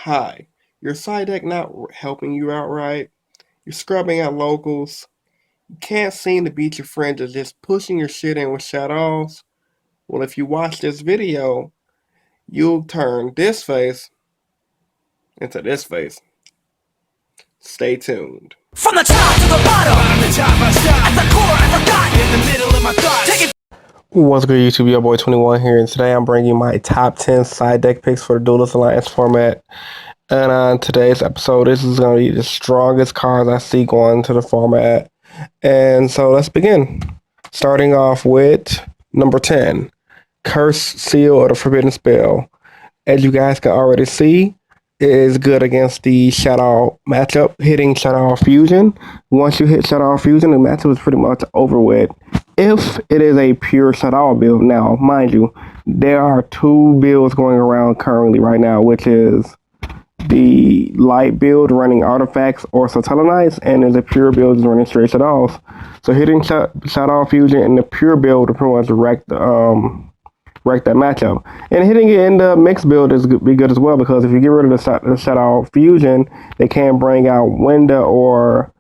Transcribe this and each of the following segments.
Hi, your side deck not helping you out right? You're scrubbing out locals. You can't seem to beat your friends at just pushing your shit in with shadows? Well, if you watch this video, you'll turn this face into this face. Stay tuned. From the top to the bottom, at the core, I forgot, in the middle of my thoughts. Take it. What's good, YouTube? Your boy 21 here, and today I'm bringing you my top 10 side deck picks for the Duelist Alliance format. And on today's episode, this is going to be the strongest cards I see going to the format. And so let's begin. Starting off with number 10, Curse Seal or the Forbidden Spell. As you guys can already see, it is good against the Shadow matchup, hitting Shadow Fusion. Once you hit Shadow Fusion, the matchup is pretty much over with. If it is a pure Shadow build, now, mind you, there are two builds going around currently right now, which is the light build running artifacts or Satellanites, and there's a pure build running straight Shadows. So hitting Shadow Fusion in the pure build will pretty much wreck that matchup. And hitting it in the mixed build is be good as well, because if you get rid of the Shadow Fusion, they can bring out Winda or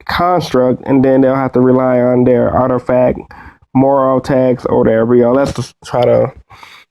Construct, and then they'll have to rely on their artifact, moral tags, or their RLS to try to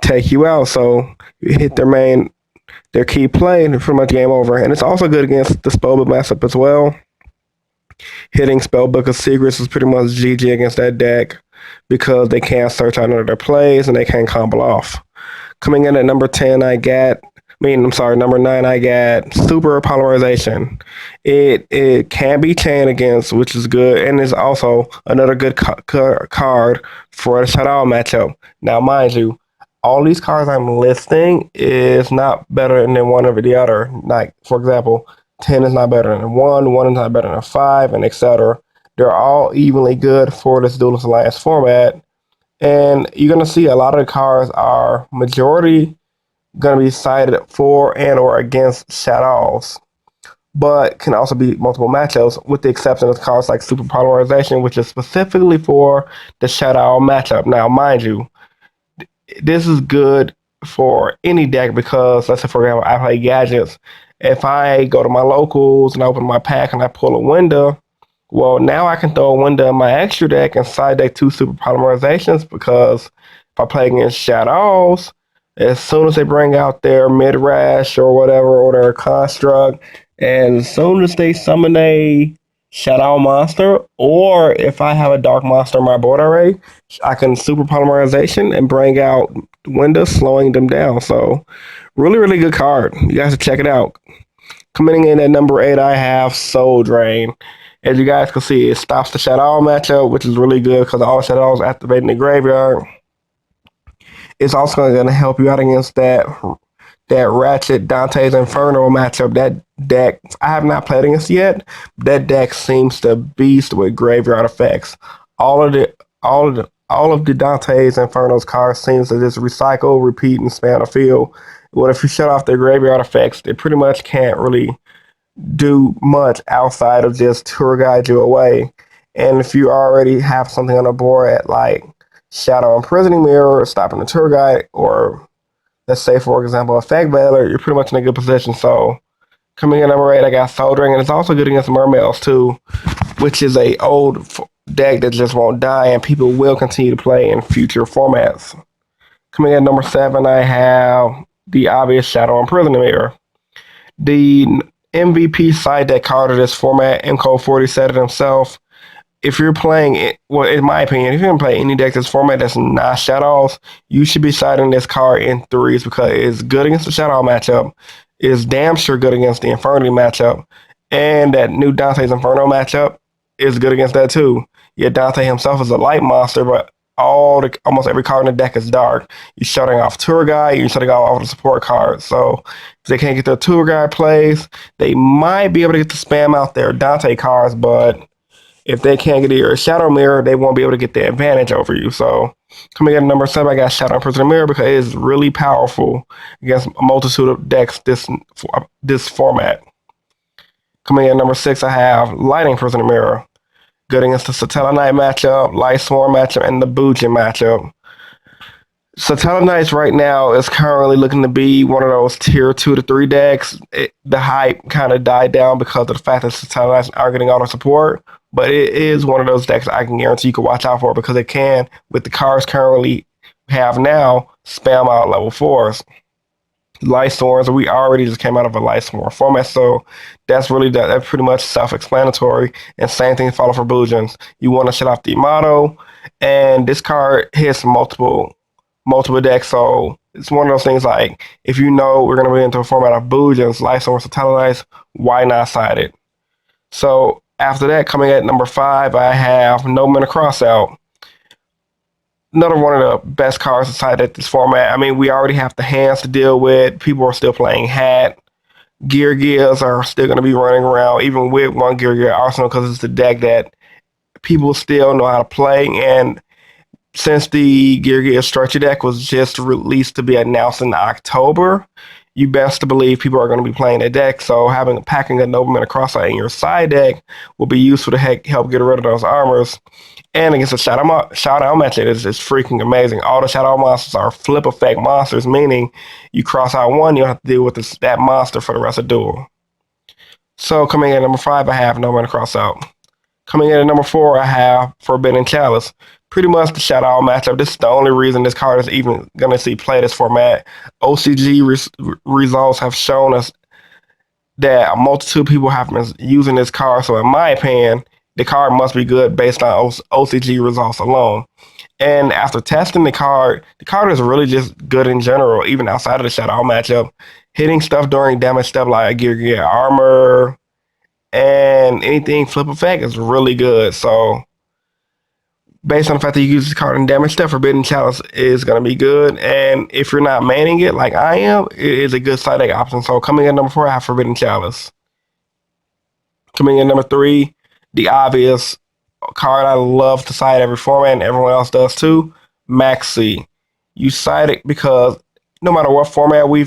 take you out. So you hit their key play, and pretty much game over. And it's also good against the Spellbook matchup as well. Hitting Spellbook of Secrets is pretty much GG against that deck, because they can't search out their plays and they can't combo off. Coming in at number 10, number 9, I got Super Polarization. It can be chained against, which is good, and it's also another good card for the Shadow matchup. Now, mind you, all these cards I'm listing is not better than one over the other. Like, for example, 10 is not better than 1 is not better than 5, and etc. They're all evenly good for this Duelist Alliance format. And you're going to see a lot of the cards are majority going to be sided for and or against Shadows, but can also be multiple matchups, with the exception of cards like Super Polarization, which is specifically for the Shadow matchup. Now, mind you, this is good for any deck, because let's say, for example, I play Gadgets. If I go to my locals and I open my pack and I pull a window, well, now I can throw a window in my extra deck and side deck 2 Super Polymerizations, because if I play against Shadows, as soon as they bring out their mid-rash or whatever, or their construct, and as soon as they summon a Shadow monster, or if I have a Dark monster in my board array, I can Super Polymerization and bring out windows, slowing them down. So, really, really good card. You guys should check it out. Coming in at number 8, I have Soul Drain. As you guys can see, it stops the Shadow matchup, which is really good, because all Shadows activate in the graveyard. It's also going to help you out against that Ratchet Dante's Inferno matchup. That deck, I have not played against yet. That deck seems to beast with graveyard effects. All of the Dante's Inferno's cards seems to just recycle, repeat, and span the field. Well, if you shut off their graveyard effects, they pretty much can't really do much outside of just tour guide you away. And if you already have something on the board at like Shadow Imprisoning Mirror, stopping the tour guide, or let's say, for example, Effect Veiler, you're pretty much in a good position. So coming in at number 8, I got Soldering, and it's also good against Mermails too, which is a old deck that just won't die, and people will continue to play in future formats. Coming in at number 7, I have the obvious Shadow Imprisoning Mirror. The MVP side deck card of this format, MCO40 said it himself. If you're playing it, well, in my opinion, if you're gonna play any deck this format that's not Shadows, you should be siding this card in 3s, because it's good against the Shadow matchup. It's damn sure good against the Infernity matchup, and that new Dante's Inferno matchup is good against that too. Yeah, Dante himself is a light monster, but almost every card in the deck is dark. You're shutting off Tour Guide, you're shutting off all the support cards. So if they can't get their Tour Guide plays, they might be able to get the spam out their Dante cards, but if they can't get your Shadow Mirror, they won't be able to get the advantage over you. So coming in at number 7, I got Shadow Imprisoning Mirror, because it is really powerful against a multitude of decks this format. Coming in at number 6, I have Lightning Prisoner Mirror. Good against the Satellite matchup, Light Swarm matchup, and the Bujin matchup. So Talonite right now is currently looking to be one of those tier 2 to 3 decks. The hype kind of died down because of the fact that Talonites are getting auto support, but it is one of those decks I can guarantee you can watch out for because it can, with the cards currently have now, spam out level 4s. Light Storms, we already just came out of a Light Storm format, so that's pretty much self-explanatory. And same thing follow for Bujins. You want to shut off the motto, and this card hits multiple decks, so it's one of those things like if you know we're gonna be into a format of Bujins, Light Storms, or Telenites, why not side it? So after that, coming at number 5, I have No Mana Crossout. Another one of the best cards inside at this format. I mean, we already have the hands to deal with. People are still playing Hat. Gear Gears are still going to be running around, even with one Gear Gear Arsenal, because it's the deck that people still know how to play. And since the Gear Gear Structure deck was just released to be announced in October, you best to believe people are going to be playing that deck. So packing a Nobleman across in your side deck will be useful to help get rid of those armors. And against a shout out matchup is freaking amazing. All the shout out monsters are flip effect monsters, meaning you cross out one, you don't have to deal with that monster for the rest of the duel. So coming in at number 5, I have No Mana Crossout. Coming in at number 4, I have Forbidden Chalice. Pretty much the shout out matchup. This is the only reason this card is even going to see play this format. OCG results have shown us that a multitude of people have been using this card. So in my opinion, the card must be good based on OCG results alone. And after testing the card is really just good in general, even outside of the Shadow matchup. Hitting stuff during damage stuff like Gear Armor and anything flip effect is really good. So based on the fact that you use this card in damage stuff, Forbidden Chalice is going to be good. And if you're not manning it like I am, it is a good side deck option. So coming in number 4, I have Forbidden Chalice. Coming in number 3, the obvious card I love to side every format, and everyone else does too, Maxi. You side it because no matter what format we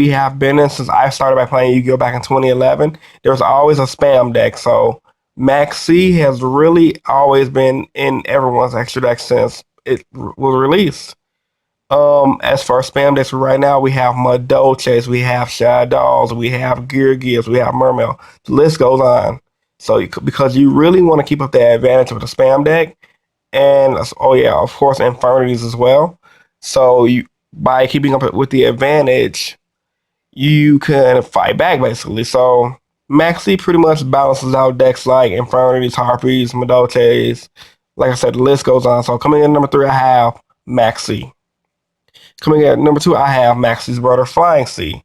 have been in since I started by playing Yu-Gi-Oh back in 2011, there's always a spam deck. So Maxi has really always been in everyone's extra deck since it was released. As for spam decks right now, we have Madolches, we have Shadows, we have Gear Gears, we have Mermail. The list goes on. So because you really want to keep up the advantage with the spam deck, and oh yeah, of course Infernities as well. So by keeping up with the advantage, you can fight back basically. So Maxi pretty much balances out decks like Infernities, Harpies, Madolches. Like I said, the list goes on. So coming in number 3, I have Maxi. Coming in at number 2, I have Maxi's brother, Flying Sea.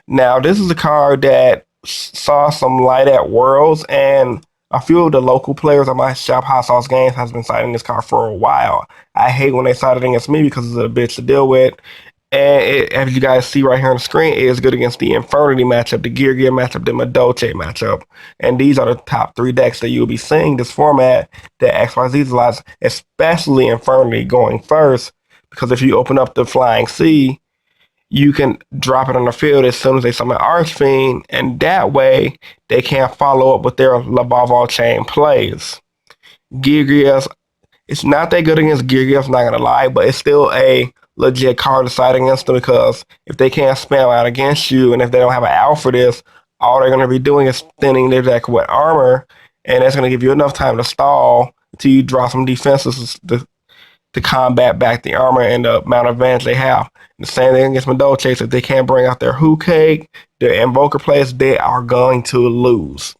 Now, this is a card that saw some light at Worlds, and a few of the local players at my shop, Hot Sauce Games, has been citing this card for a while. I hate when they cite it against me because it's a bitch to deal with. And as you guys see right here on the screen, it is good against the Infernity matchup, the Gear matchup, the Madolche matchup. And these are the top 3 decks that you'll be seeing this format that XYZ lots, especially Infernity going first. Because if you open up the Flying Sea, you can drop it on the field as soon as they summon Archfiend, and that way they can't follow up with their Labarval chain plays. Gear, it's not that good against Gear, I'm not gonna lie, but it's still a legit card to side against them because if they can't spam out against you, and if they don't have an out for this, all they're gonna be doing is thinning their deck with armor, and that's gonna give you enough time to stall until you draw some defenses to combat back the armor and the amount of advantage they have. And the same thing against Madolches. If they can't bring out their Who Cake, their Invoker plays, they are going to lose.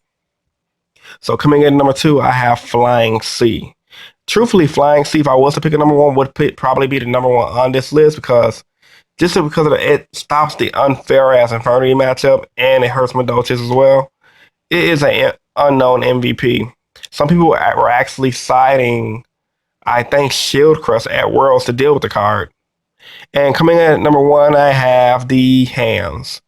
So coming in number 2, I have Flying Sea. Truthfully, Flying Sea, if I was to pick a number 1, would probably be the number 1 on this list because it stops the unfair ass Infernity matchup and it hurts Madolches as well. It is an unknown MVP. Some people were actually citing, I think, Shield Crust at Worlds to deal with the card. And coming in at number 1, I have the Hands.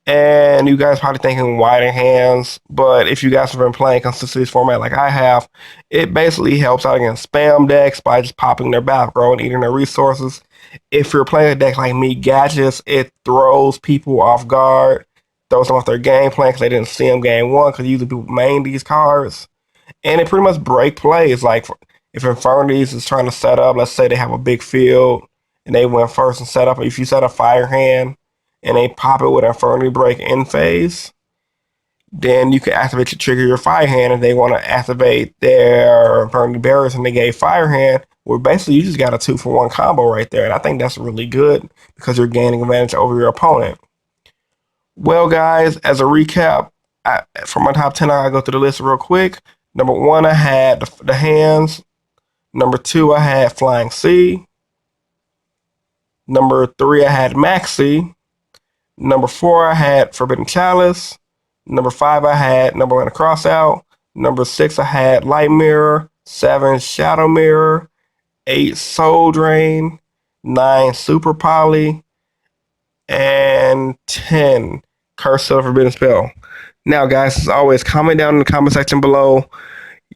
And you guys probably thinking wider hands, but if you guys have been playing consistently this format like I have, it basically helps out against spam decks by just popping their back row and eating their resources. If you're playing a deck like me, Gadgets, it throws people off guard, throws them off their game plan because they didn't see them game 1 because usually people main these cards. And it pretty much break plays. Like if Infernities is trying to set up, let's say they have a big field, and they went first and set up. If you set a fire hand and they pop it with Infernity Break in phase, then you can activate to trigger your fire hand. If they want to activate their Infernity Barriers and they gave fire hand, well, basically you just got a 2-for-1 combo right there. And I think that's really good because you're gaining advantage over your opponent. Well, guys, as a recap, for my top 10, I'll go through the list real quick. Number 1, I had the hands. Number 2, I had Flying C. Number 3, I had Maxi. Number 4, I had Forbidden Chalice. Number 5, I had Numberland Crossout. Number 6, I had Light Mirror. 7, Shadow Mirror. 8, Soul Drain. 9, Super Poly. And 10, Curse of the Forbidden Spell. Now, guys, as always, comment down in the comment section below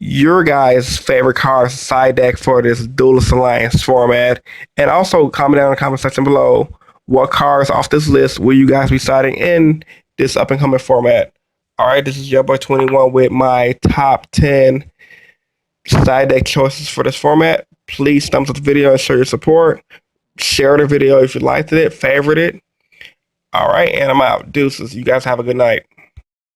your guys' favorite cards side deck for this Duelist Alliance format. And also comment down in the comment section below what cards off this list will you guys be siding in this up and coming format. All right, this is your boy 21 with my top 10 side deck choices for this format. Please thumbs up the video and show your support. Share the video if you liked it, favorite it. All right, and I'm out. Deuces. You guys have a good night.